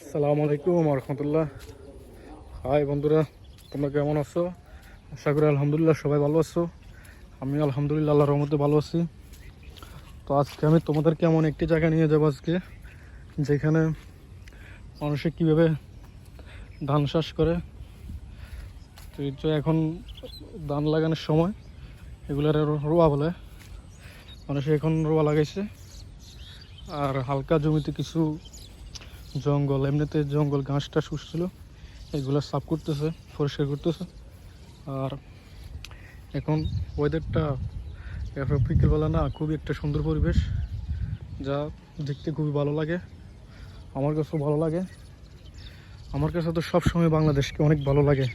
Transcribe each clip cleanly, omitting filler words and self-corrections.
আসসালামু আলাইকুম রহমতুল্লাহ। হাই বন্ধুরা, তোমরা কেমন আছো? আশা করি আলহামদুলিল্লাহ সবাই ভালো আছো। আমি আলহামদুলিল্লাহ আল্লাহর রহমতে ভালো আছি। তো আজকে আমি তোমাদেরকে এমন একটি জায়গা নিয়ে যাবো আজকে, যেখানে মানুষে কীভাবে ধান চাষ করে। তো এই যে এখন ধান লাগানোর সময়, এগুলার রোয়া বলে, মানুষে এখন রোয়া লাগাইছে। আর হালকা জমিতে কিছু জঙ্গল, এমনিতে জঙ্গল ঘাস টাস উঠছিল, এগুলো সাফ করতেছে, পরিষ্কার করতেছে। আর এখন ওয়েদারটা বিকেলবেলা না, খুবই একটা সুন্দর পরিবেশ, যা দেখতে খুবই ভালো লাগে। আমার কাছেও ভালো লাগে। আমার কাছে তো সবসময় বাংলাদেশকে অনেক ভালো লাগে।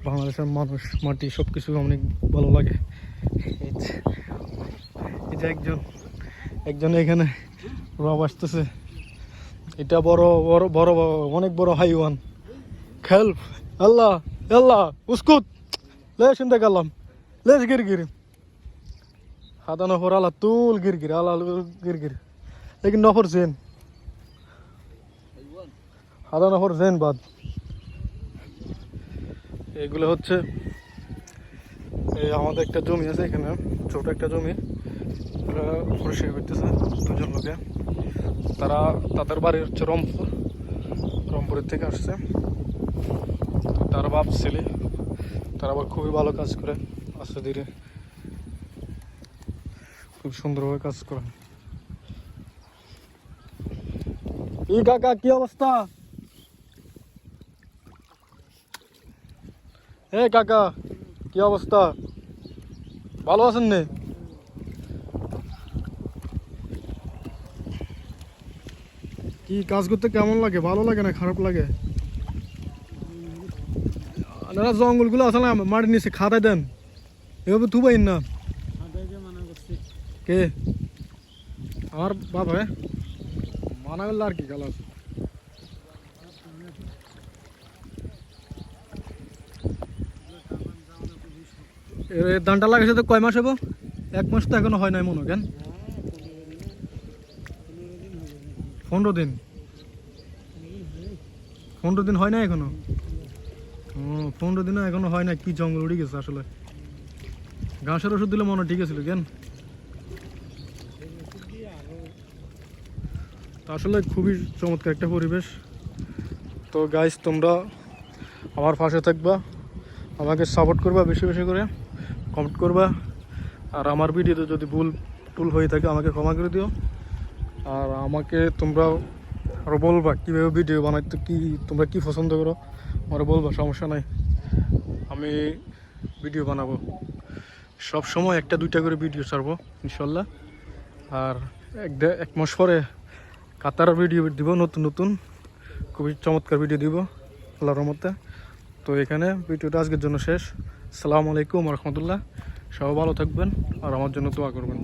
বাংলাদেশের মানুষ, মাটি, সব কিছু অনেক ভালো লাগে। এই যে একজন এখানে রব আসতেছে। এটা বড় বড় বড় অনেক বড় হাইওয়ান। খেল আল্লাহ আল্লাহ উস্কুত লেশ ইন্দা গেলাম লেশ গির হাদা নফর আলা তুল গির আলা গির লেকিন নফর জেন হাদা নফর জেন বাদ। এগুলো হচ্ছে আমাদের একটা জমি আছে এখানে, ছোট একটা জমি, পরিষ্কার করতেছে দুজন লোকে। তাদের বাড়ি হচ্ছে রংপুরের থেকে আসছে। তার বাপ ছেলে, তারা আবার খুবই ভালো কাজ করে, আস্তে ধীরে খুব সুন্দরভাবে কাজ করে। এই কাকা কি অবস্থা? কাকা কি অবস্থা? ভালো আছেন নে? কি কাজ করতে কেমন লাগে? ভালো লাগে না খারাপ লাগে? আপনারা জঙ্গলগুলো আছে না, মাটির নিচে খাদাই দেন, এভাবে তুবাইন না। কে? আমার বাবা মানা করলে আর কি গাল আছে। ধানটা লাগাইছে তো কয় মাস হবো? 1 মাস তো এখনো হয় নাই মনে কেন? 15 দিন। 15 দিন হয় না এখনো? 15 দিনও এখনো হয় না। কি জঙ্গল উঠে গেছে আসলে। ঘাসের ওষুধ দিলে মনে ঠিক আছিল কেন? আসলে খুবই চমৎকার একটা পরিবেশ। তো গাইস, তোমরা আমার পাশে থাকবা, আমাকে সাপোর্ট করবা, বেশি বেশি করে কমেন্ট করবা। আর আমার ভিডিওতে যদি ভুল টুল হয়ে থাকে আমাকে ক্ষমা করে দিও। আর আমাকে তোমরা আরও বলবা কীভাবে ভিডিও বানাইতে, কি তোমরা কি পছন্দ করো আমারও বলবা, সমস্যা নাই, আমি ভিডিও বানাবো। সব সময় 1-2টা করে ভিডিও ছাড়বো ইনশাল্লাহ। আর 1 মাস পরে কাতার ভিডিও দিব, নতুন নতুন খুবই চমৎকার ভিডিও দিব আল্লাহর রহমতে। তো এখানে ভিডিওটা আজকের জন্য শেষ। আসসালামু আলাইকুম রহমতুল্লাহ। সবাই ভালো থাকবেন আর আমার জন্য দোয়া করবেন।